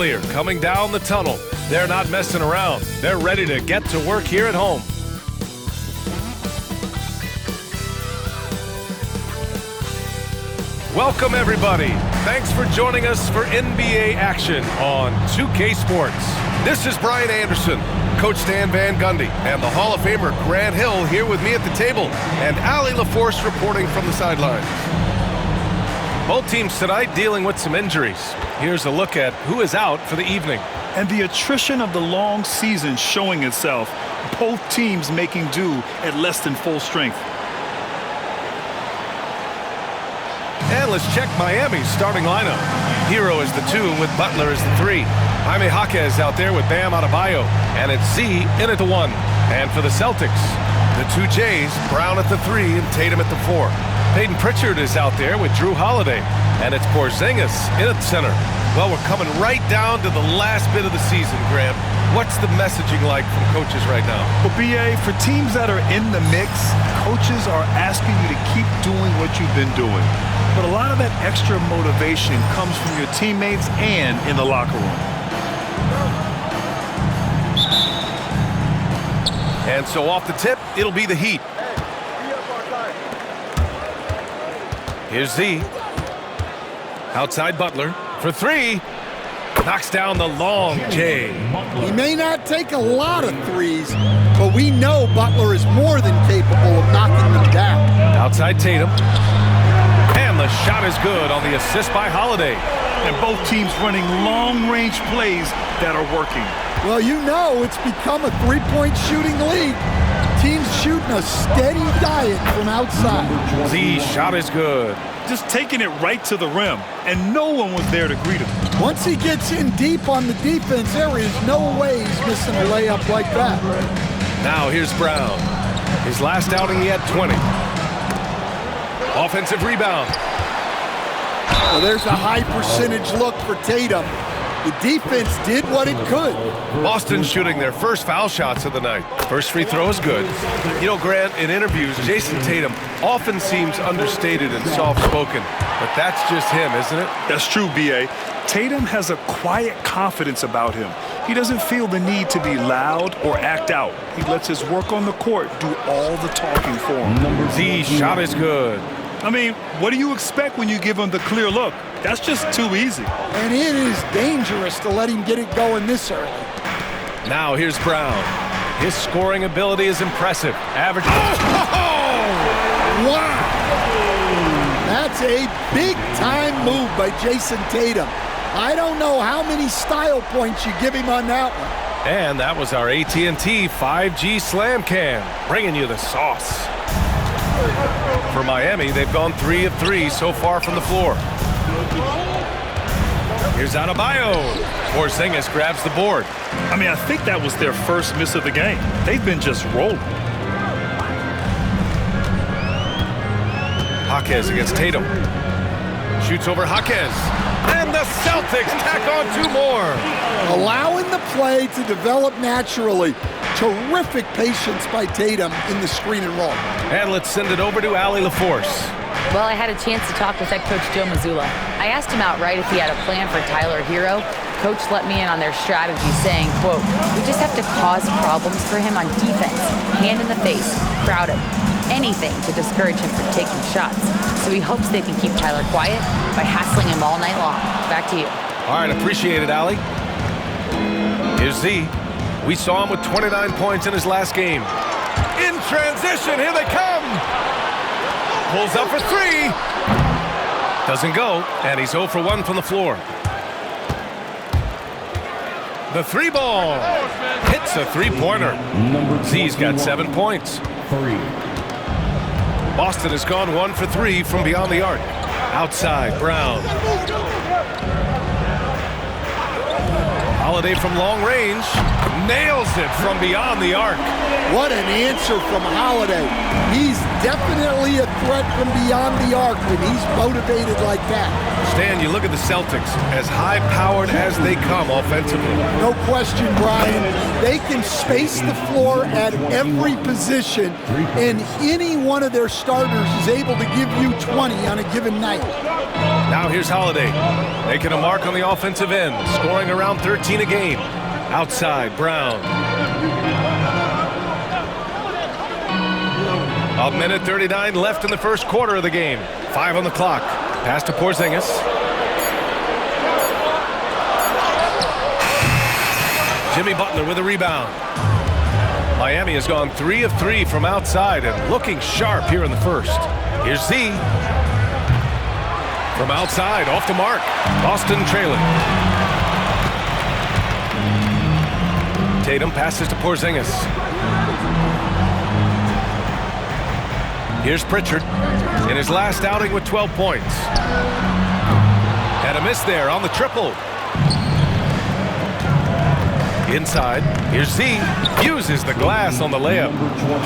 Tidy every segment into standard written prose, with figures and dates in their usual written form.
clear coming down the tunnel. They're not messing around. They're ready to get to work here at home. Welcome, everybody. Thanks for joining us for NBA action on 2K Sports. This is Brian Anderson, Coach Stan Van Gundy, and the Hall of Famer Grant Hill here with me at the table, and Allie LaForce reporting from the sidelines. Both teams tonight dealing with some injuries. Here's a look at who is out for the evening. And the attrition of the long season showing itself. Both teams making do at less than full strength. And let's check Miami's starting lineup. Hero is the 2 with Butler as the 3. Jaime Jaquez out there with Bam Adebayo. And it's Z in at the 1. And for the Celtics, the 2 J's, Brown at the 3 and Tatum at the 4. Peyton Pritchard is out there with Drew Holiday. And it's Porzingis in at the center. Well, we're coming right down to the last bit of the season, Graham. What's the messaging like from coaches right now? Well, BA, for teams that are in the mix, coaches are asking you to keep doing what you've been doing. But a lot of that extra motivation comes from your teammates and in the locker room. And so off the tip, it'll be the Heat. Here's Z. Outside Butler for 3. Knocks down the long J. He may not take a lot of threes, but we know Butler is more than capable of knocking them down. Outside Tatum. And the shot is good on the assist by Holiday. And both teams running long-range plays that are working. Well, you know it's become a three-point shooting league. Teams shooting a steady diet from outside. Z shot is good. Just taking it right to the rim, and no one was there to greet him. Once he gets in deep on the defense, there is no way he's missing a layup like that. Now here's Brown. His last outing, he had 20. Offensive rebound. Well, there's a high percentage look for Tatum. The defense did what it could. Boston shooting their first foul shots of the night. First free throw is good. You know, Grant, in interviews, Jason Tatum often seems understated and soft-spoken, but that's just him, isn't it? That's true, B.A. Tatum has a quiet confidence about him. He doesn't feel the need to be loud or act out. He lets his work on the court do all the talking for him. Z shot is good. I mean, what do you expect when you give him the clear look? That's just too easy. And it is dangerous to let him get it going this early. Now here's Brown. His scoring ability is impressive. Average. Wow! That's a big-time move by Jason Tatum. I don't know how many style points you give him on that one. And that was our AT&T 5G Slam Cam, bringing you the sauce. For Miami, they've gone 3 of 3 so far from the floor. Here's Adebayo. Porzingis grabs the board. I mean, I think that was their first miss of the game. They've been just rolling. Jaquez against Tatum. Shoots over Jaquez. And the Celtics tack on 2 more. Allowing the play to develop naturally. Terrific patience by Tatum in the screen and roll. And let's send it over to Allie LaForce. Well, I had a chance to talk with head coach Joe Mazzulla. I asked him outright if he had a plan for Tyler Hero. Coach let me in on their strategy, saying, quote, "We just have to cause problems for him on defense, hand in the face, crowd him, anything to discourage him from taking shots. So he hopes they can keep Tyler quiet by hassling him all night long." Back to you. All right, appreciate it, Allie. Here's Z. We saw him with 29 points in his last game. In transition, here they come. Pulls up for 3. Doesn't go, and he's 0 for 1 from the floor. The 3 ball. Hits a 3-pointer. Z's got 7 points. Boston has gone 1 for 3 from beyond the arc. Outside, Brown. Holiday from long range. Nails it from beyond the arc. What an answer from Holiday. He's definitely a threat from beyond the arc when he's motivated like that. Stan, you look at the Celtics, as high-powered as they come offensively. No question, Brian. They can space the floor at every position, and any one of their starters is able to give you 20 on a given night. Now here's Holiday, making a mark on the offensive end, scoring around 13 a game. Outside, Brown. A minute 39 left in the first quarter of the game. 5 on the clock. Pass to Porzingis. Jimmy Butler with a rebound. Miami has gone 3 of 3 from outside and looking sharp here in the first. Here's Z. From outside, off the mark. Boston trailing. Tatum passes to Porzingis. Here's Pritchard in his last outing with 12 points. And a miss there on the triple. Inside, here's Z. Uses the glass on the layup.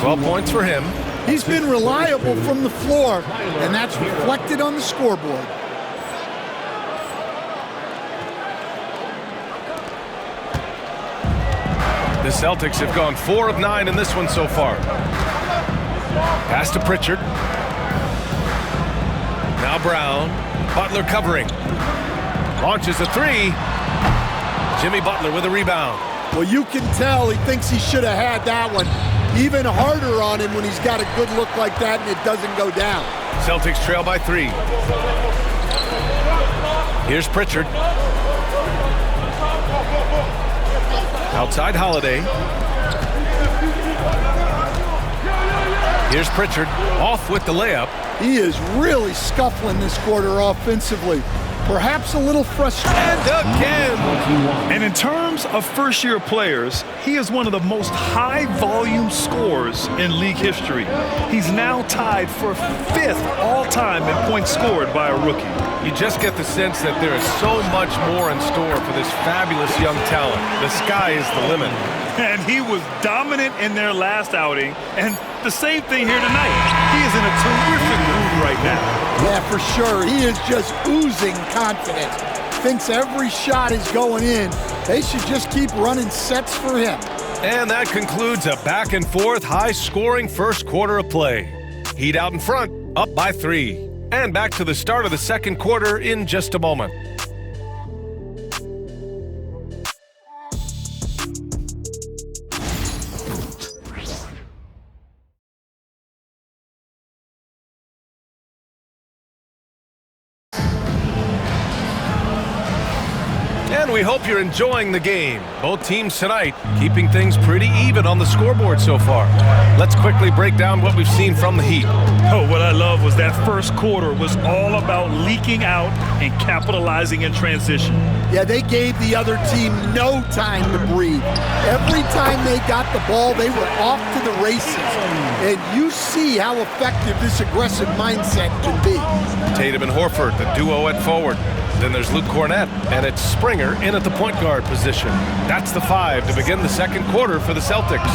12 points for him. He's been reliable from the floor, and that's reflected on the scoreboard. The Celtics have gone 4 of 9 in this one so far. Pass to Pritchard. Now Brown. Butler covering. Launches a 3. Jimmy Butler with a rebound. Well, you can tell he thinks he should have had that one. Even harder on him when he's got a good look like that and it doesn't go down. Celtics trail by 3. Here's Pritchard. Outside Holiday. Here's Pritchard. Off with the layup. He is really scuffling this quarter offensively. Perhaps a little frustrated. And again. And in terms of first-year players, he is one of the most high-volume scorers in league history. He's now tied for 5th all-time in points scored by a rookie. You just get the sense that there is so much more in store for this fabulous young talent. The sky is the limit. And he was dominant in their last outing, and the same thing here tonight. He is in a terrific mood right now. Yeah, for sure. He is just oozing confidence. Thinks every shot is going in. They should just keep running sets for him. And that concludes a back-and-forth, high-scoring first quarter of play. Heat out in front, up by 3. And back to the start of the second quarter in just a moment. And we hope you're enjoying the game. Both teams tonight keeping things pretty even on the scoreboard so far. Let's quickly break down what we've seen from the Heat. Oh, what I love was that first quarter was all about leaking out and capitalizing in transition. Yeah, they gave the other team no time to breathe. Every time they got the ball, they were off to the races. And you see how effective this aggressive mindset can be. Tatum and Horford, the duo at forward. Then there's Luke Cornett, and it's Springer in at the point guard position. That's the 5 to begin the second quarter for the Celtics.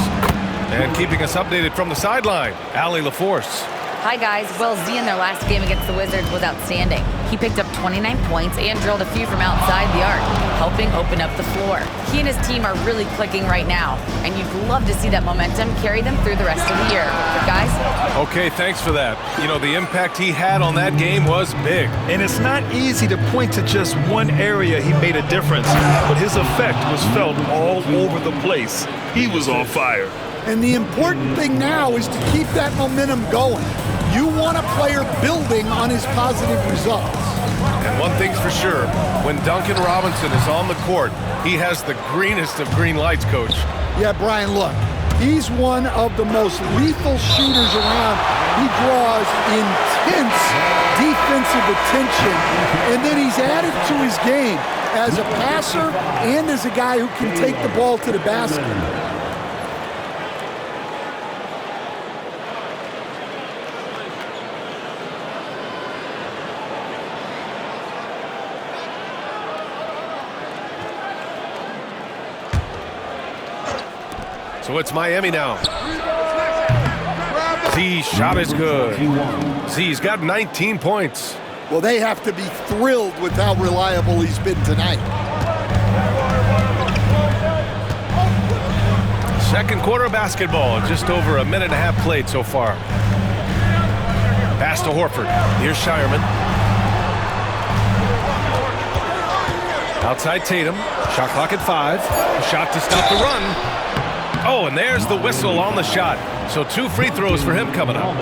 And keeping us updated from the sideline, Allie LaForce. Hi, guys. Well, Z in their last game against the Wizards was outstanding. He picked up 29 points and drilled a few from outside the arc, helping open up the floor. He and his team are really clicking right now, and you'd love to see that momentum carry them through the rest of the year. But guys? Okay, thanks for that. You know, the impact he had on that game was big. And it's not easy to point to just one area he made a difference, but his effect was felt all over the place. He was on fire. And the important thing now is to keep that momentum going. You want a player building on his positive results. And one thing's for sure, when Duncan Robinson is on the court, he has the greenest of green lights, Coach. Yeah, Brian, look, he's one of the most lethal shooters around. He draws intense defensive attention, and then he's added to his game as a passer and as a guy who can take the ball to the basket. So it's Miami now. Z's shot is good. Z's got 19 points. Well, they have to be thrilled with how reliable he's been tonight. Second quarter of basketball, just over a minute and a half played so far. Pass to Horford. Here's Shireman. Outside Tatum. Shot clock at 5. A shot to stop the run. Oh, and there's the whistle on the shot. So 2 free throws for him coming up.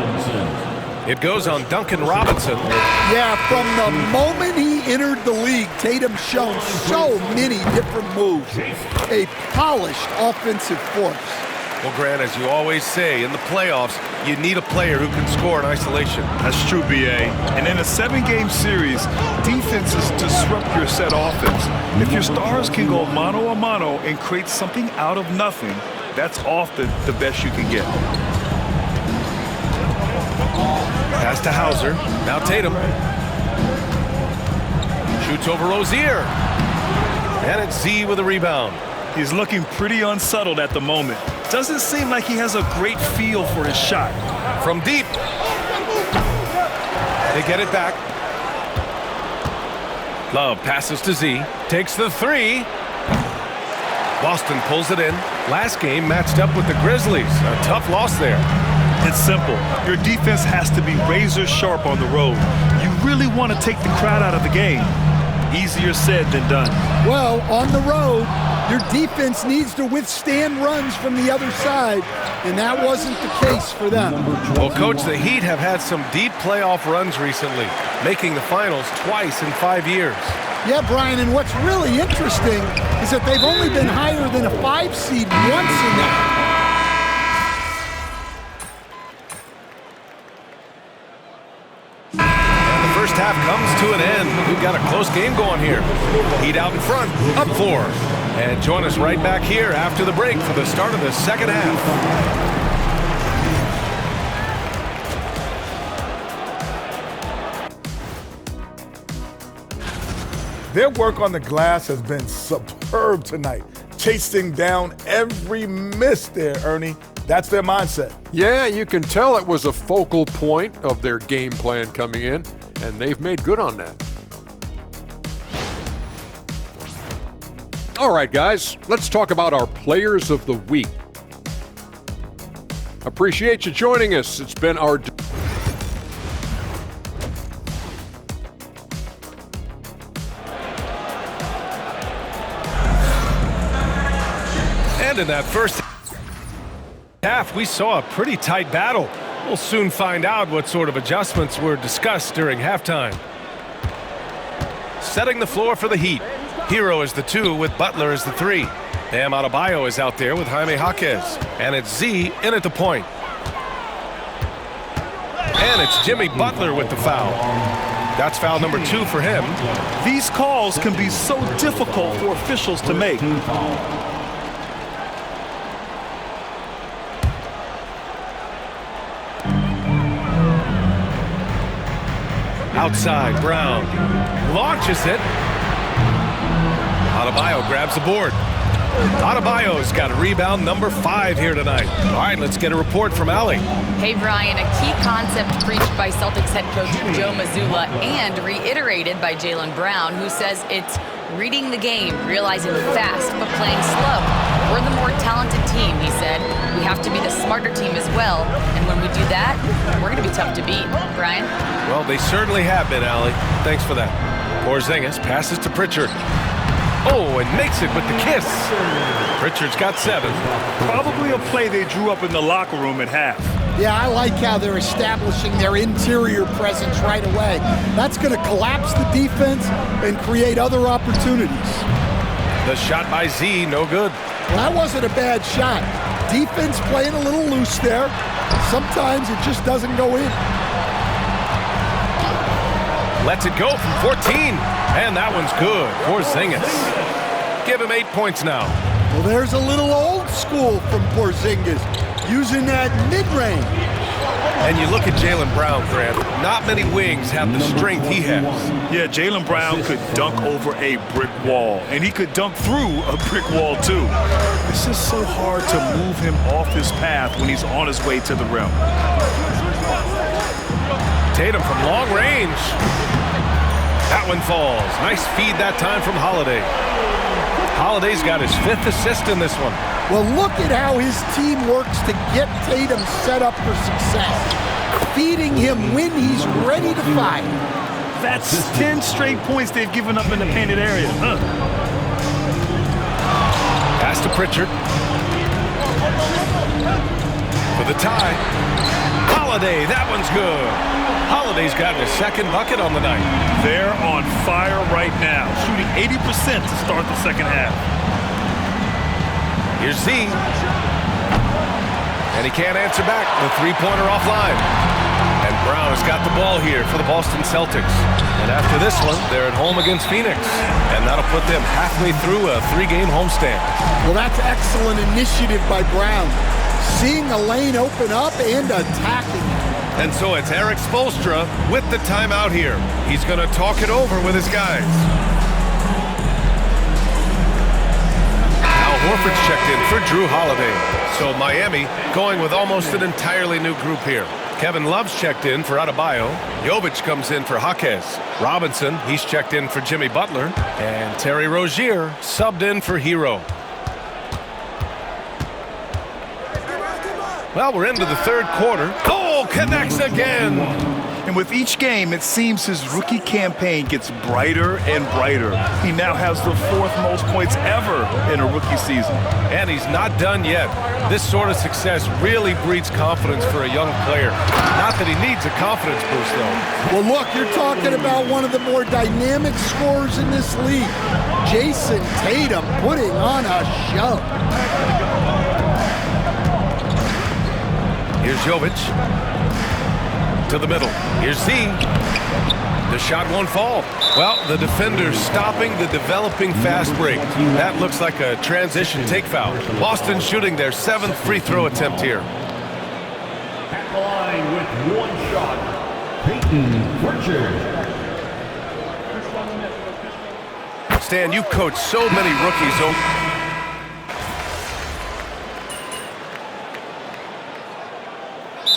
It goes on Duncan Robinson. Yeah, from the moment he entered the league, Tatum's shown so many different moves. A polished offensive force. Well, Grant, as you always say, in the playoffs, you need a player who can score in isolation. That's true, B.A. And in a 7-game series, defenses disrupt your set offense. If your stars can go mano-a-mano and create something out of nothing, that's often the best you can get. Pass to Hauser. Now Tatum. Shoots over Rozier. And it's Z with a rebound. He's looking pretty unsettled at the moment. Doesn't seem like he has a great feel for his shot. From deep. They get it back. Love passes to Z. Takes the 3. Boston pulls it in. Last game matched up with the Grizzlies. A tough loss there. It's simple. Your defense has to be razor sharp on the road. You really want to take the crowd out of the game. Easier said than done. Well, on the road, your defense needs to withstand runs from the other side, and that wasn't the case for them. Well, Coach, the Heat have had some deep playoff runs recently, making the finals twice in 5 years. Yeah, Brian, and what's really interesting is that they've only been higher than a 5 seed once in that. First half comes to an end. We've got a close game going here. Heat out in front, up 4. And join us right back here after the break for the start of the second half. Their work on the glass has been superb tonight, chasing down every miss there, Ernie. That's their mindset. Yeah, you can tell it was a focal point of their game plan coming in, and they've made good on that. All right, guys, let's talk about our players of the week. Appreciate you joining us. It's been our... And in that first half, we saw a pretty tight battle. We'll soon find out what sort of adjustments were discussed during halftime. Setting the floor for the Heat. Hero is the 2 with Butler as the 3. Bam Adebayo is out there with Jaime Jaquez. And it's Z in at the point. And it's Jimmy Butler with the foul. That's foul number 2 for him. These calls can be so difficult for officials to make. Outside, Brown launches it. Adebayo grabs the board. Adebayo's got rebound number 5 here tonight. All right, let's get a report from Allie. Hey, Brian, a key concept preached by Celtics head coach Joe Mazzulla and reiterated by Jaylen Brown, who says it's reading the game, realizing fast but playing slow. We're the more talented team, he said. We have to be the smarter team as well, and when we do that, we're going to be tough to beat. Brian? Well, they certainly have been, Allie. Thanks for that. Porzingis passes to Pritchard. Oh, and makes it with the kiss. Pritchard's got 7. Probably a play they drew up in the locker room at half. Yeah, I like how they're establishing their interior presence right away. That's going to collapse the defense and create other opportunities. The shot by Z, no good. Well, that wasn't a bad shot. Defense playing a little loose there. Sometimes it just doesn't go in. Lets it go from 14. And that one's good. Porzingis. Give him 8 points now. Well, there's a little old school from Porzingis, using that mid-range. And you look at Jaylen Brown, Grant. Not many wings have the strength he has. Yeah, Jaylen Brown could dunk over a brick wall, and he could dunk through a brick wall, too. It's just so hard to move him off his path when he's on his way to the rim. Tatum from long range. That one falls. Nice feed that time from Holiday. Holiday's got his 5th assist in this one. Well, look at how his team works to get Tatum set up for success. Feeding him when he's ready to fire. That's 10 straight points they've given up in the painted area. Pass to Pritchard. For the tie. Holiday, that one's good. Holiday's gotten his second bucket on the night. They're on fire right now, shooting 80% to start the second half. Here's Z. And he can't answer back. The three-pointer offline. And Brown has got the ball here for the Boston Celtics. And after this one, they're at home against Phoenix. And that'll put them halfway through a three-game homestand. Well, that's excellent initiative by Brown. Seeing a lane open up and attacking. And so it's Eric Spoelstra with the timeout here. He's going to talk it over with his guys. Al Horford's checked in for Drew Holiday. So Miami going with almost an entirely new group here. Kevin Love's checked in for Adebayo. Jovic comes in for Jaquez. Robinson, he's checked in for Jimmy Butler. And Terry Rozier subbed in for Hero. Well, we're into the third quarter. Oh, connects again. And with each game, it seems his rookie campaign gets brighter and brighter. He now has the fourth most points ever in a rookie season. And he's not done yet. This sort of success really breeds confidence for a young player. Not that he needs a confidence boost, though. Well, look, you're talking about one of the more dynamic scorers in this league. Jason Tatum putting on a show. Here's Jovic. To the middle. Here's Z. The shot won't fall. Well, the defender's stopping the developing fast break. That looks like a transition take foul. Boston shooting their seventh free throw attempt here. At the line with one shot, Pritchard. Stan, you've coached so many rookies over.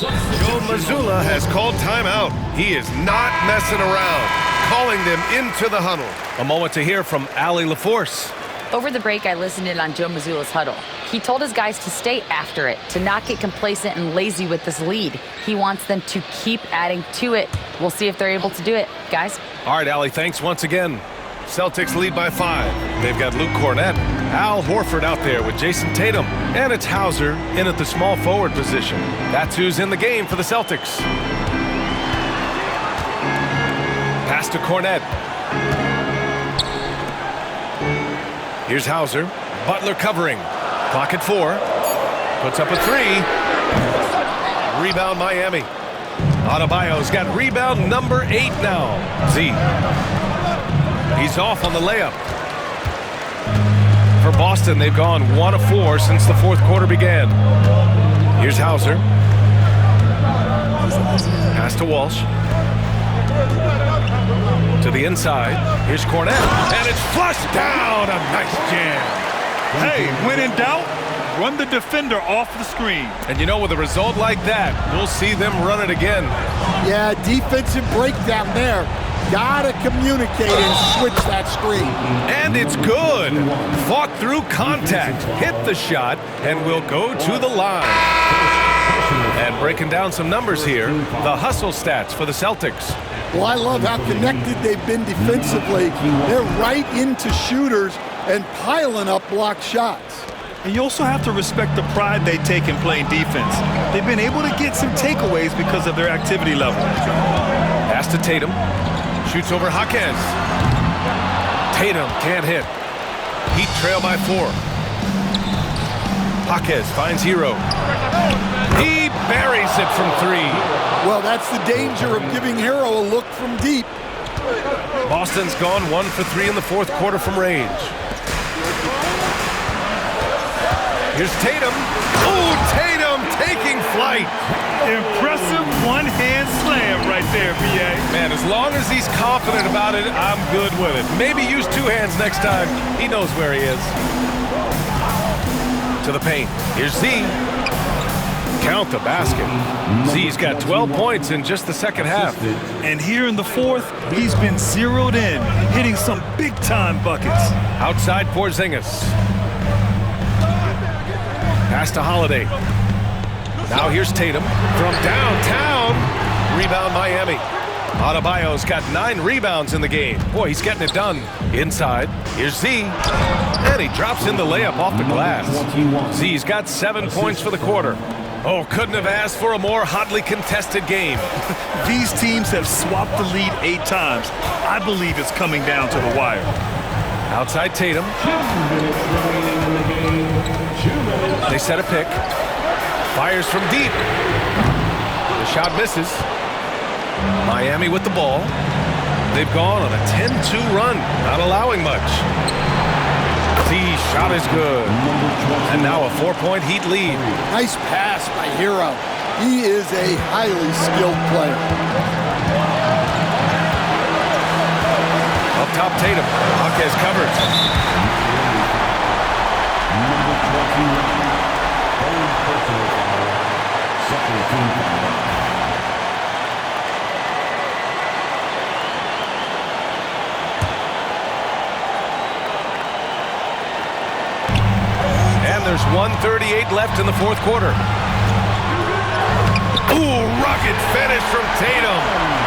Joe Mazzulla has called timeout. He is not messing around, calling them into the huddle. A moment to hear from Allie LaForce. Over the break, I listened in on Joe Mazzulla's huddle. He told his guys to stay after it, to not get complacent and lazy with this lead. He wants them to keep adding to it. We'll see if they're able to do it, guys. All right, Allie, thanks once again. Celtics lead by 5. They've got Luke Cornett, Al Horford out there with Jason Tatum, and it's Hauser in at the small forward position. That's who's in the game for the Celtics. Pass to Cornett. Here's Hauser. Butler covering. Clock at 4. Puts up a 3. Rebound Miami. Adebayo's got rebound number 8 now. Z. He's off on the layup. For Boston, they've gone 1 of 4 since the fourth quarter began. Here's Hauser. Pass to Walsh. To the inside. Here's Cornett. And it's flushed down. A nice jam. Hey, when in doubt, run the defender off the screen. And you know, with a result like that, we'll see them run it again. Yeah, defensive breakdown there. Gotta communicate and switch that screen. And it's good. Fought through contact, hit the shot, and will go to the line. And breaking down some numbers here, the hustle stats for the Celtics. Well, I love how connected they've been defensively. They're right into shooters and piling up blocked shots. And you also have to respect the pride they take in playing defense. They've been able to get some takeaways because of their activity level. Pass to Tatum. Shoots over Jaquez. Tatum can't hit. Heat trail by 4. Jaquez finds Hero. He buries it from 3. Well, that's the danger of giving Hero a look from deep. Boston's gone 1 for 3 in the fourth quarter from range. Here's Tatum. Oh, Tatum taking flight. Impressive one-hand slam right there, B.A. Man, as long as he's confident about it, I'm good with it. Maybe use 2 hands next time. He knows where he is. To the paint. Here's Z. Count the basket. Z's got 12 points in just the second half. And here in the fourth, he's been zeroed in, hitting some big-time buckets. Outside Porzingis. Pass to Holiday. Now here's Tatum from downtown. Rebound Miami. Adebayo's got 9 rebounds in the game. Boy, he's getting it done. Inside, here's Z. And he drops in the layup off the glass. Z's got 7 points for the quarter. Oh, couldn't have asked for a more hotly contested game. These teams have swapped the lead 8 times. I believe it's coming down to the wire. Outside Tatum. They set a pick. Fires from deep. The shot misses. Miami with the ball. They've gone on a 10-2 run, not allowing much. The shot is good. And now a 4-point Heat lead. Nice pass by Hero. He is a highly skilled player. Up top, Tatum. Hawkes covered. Number 21. Own personal foul. Second team foul. There's 1:38 left in the fourth quarter. Ooh, rocket finish from Tatum.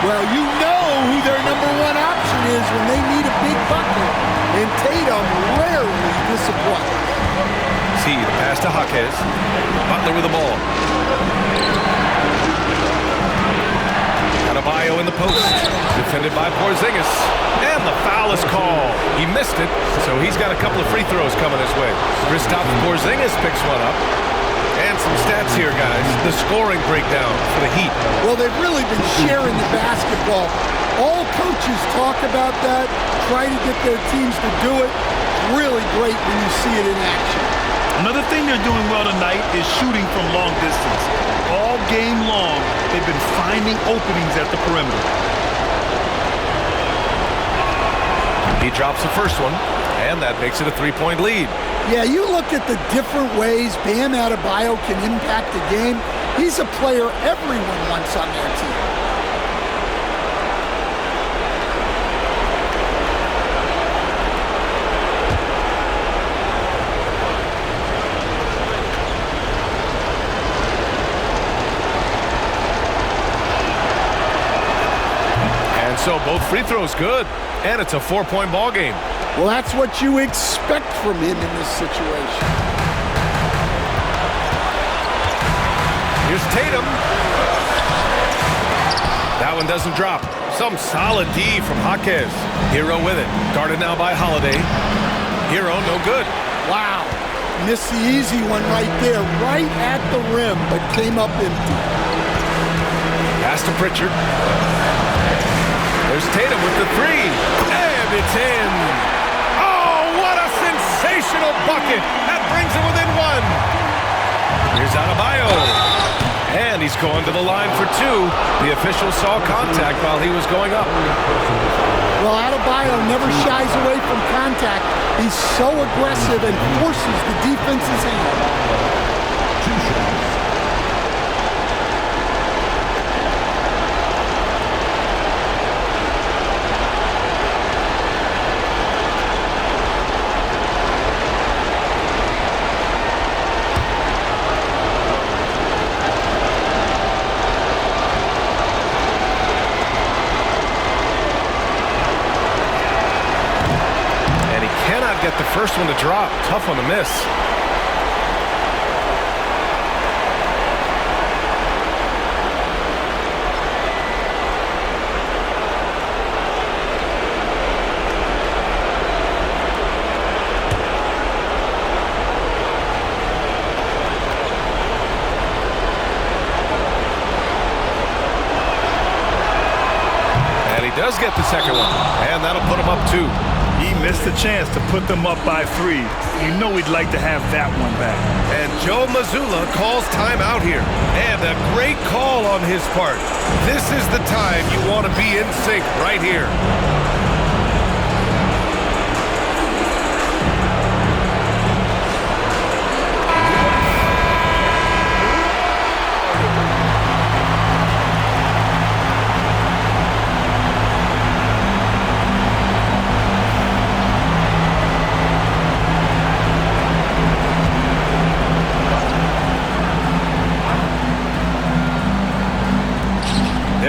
Well, you know who their number 1 option is when they need a big bucket. And Tatum rarely disappoints. See the pass to Hawkes. Butler with the ball. Adebayo in the post. Defended by Porzingis. And the foul is called. He missed it, so he's got a couple of free throws coming his way. Kristaps Porzingis picks one up. And some stats here, guys. The scoring breakdown for the Heat. Well, they've really been sharing the basketball. All coaches talk about that, try to get their teams to do it. Really great when you see it in action. Another thing they're doing well tonight is shooting from long distance. All game long, they've been finding openings at the perimeter. He drops the first one, and that makes it a 3-point lead. Yeah, you look at the different ways Bam Adebayo can impact the game. He's a player everyone wants on their team. And so both free throws good, and it's a 4-point ball game. Well, that's what you expect from him in this situation. Here's Tatum. That one doesn't drop. Some solid D from Hawkes. Hero with it. Guarded now by Holiday. Hero, no good. Wow. Missed the easy one right there, right at the rim, but came up empty. Pass to Pritchard. There's Tatum with the 3. And it's in. Sensational bucket. That brings him within 1. Here's Adebayo. And he's going to the line for 2. The official saw contact while he was going up. Well, Adebayo never shies away from contact. He's so aggressive and forces the defense's hand. 2 shots. Get the first one to drop. Tough one to miss. And he does get the second one. And that'll put him up 2. He missed a chance to put them up by 3. You know he'd like to have that one back. And Joe Mazzulla calls timeout here. And a great call on his part. This is the time you want to be in sync right here.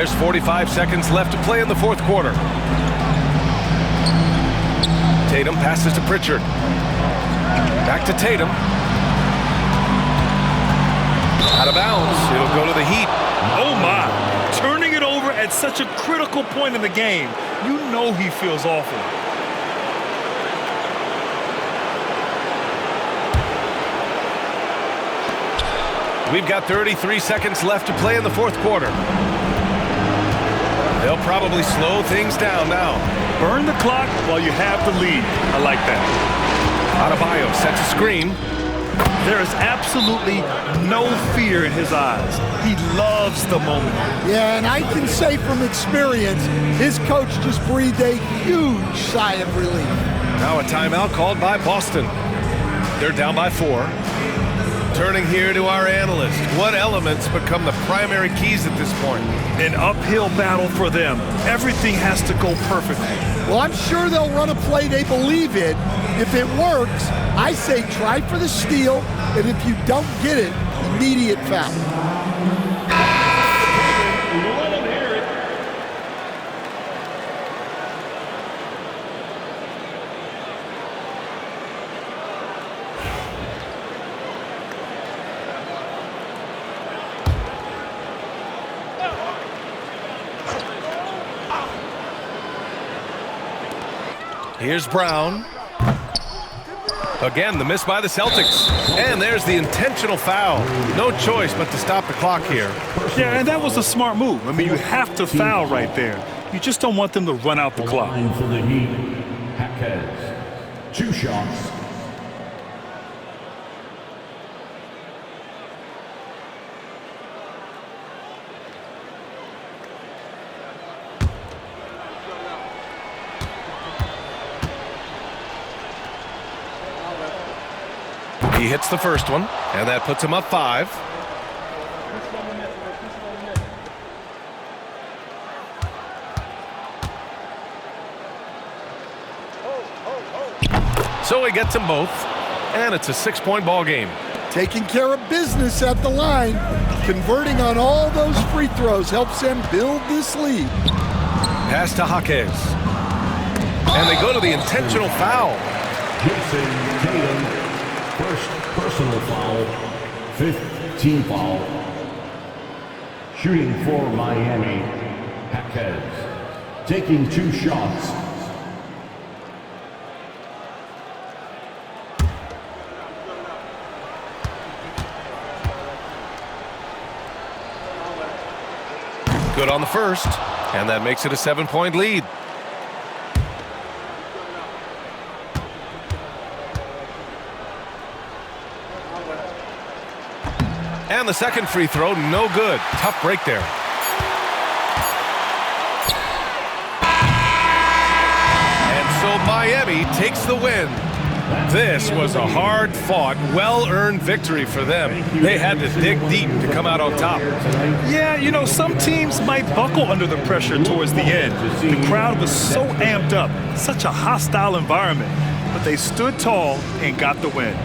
There's 45 seconds left to play in the fourth quarter. Tatum passes to Pritchard. Back to Tatum. Out of bounds. It'll go to the Heat. Oh, my. Turning it over at such a critical point in the game. You know he feels awful. We've got 33 seconds left to play in the fourth quarter. They'll probably slow things down now. Burn the clock while you have the lead. I like that. Adebayo sets a screen. There is absolutely no fear in his eyes. He loves the moment. Yeah, and I can say from experience, his coach just breathed a huge sigh of relief. Now a timeout called by Boston. They're down by 4. Turning here to our analyst. What elements become the primary keys at this point? An uphill battle for them. Everything has to go perfectly. Well, I'm sure they'll run a play they believe in. If it works, I say try for the steal, and if you don't get it, immediate foul. Here's Brown. Again, the miss by the Celtics. And there's the intentional foul. No choice but to stop the clock here. Yeah, and that was a smart move. I mean, you have to foul right there. You just don't want them to run out the clock. Line for the Heat, Hackers. 2 shots. He hits the first one, and that puts him up 5. So he gets them both, and it's a 6-point ball game. Taking care of business at the line, converting on all those free throws helps them build this lead. Pass to Jaquez. And they go to the intentional foul. Gibson, Tatum. First personal foul, 5th team foul. Shooting for Miami, Hackers. Taking 2 shots. Good on the first, and that makes it a 7-point lead. And the second free throw, no good. Tough break there. And so Miami takes the win. This was a hard-fought, well-earned victory for them. They had to dig deep to come out on top. Yeah, you know, some teams might buckle under the pressure towards the end. The crowd was so amped up, such a hostile environment. But they stood tall and got the win.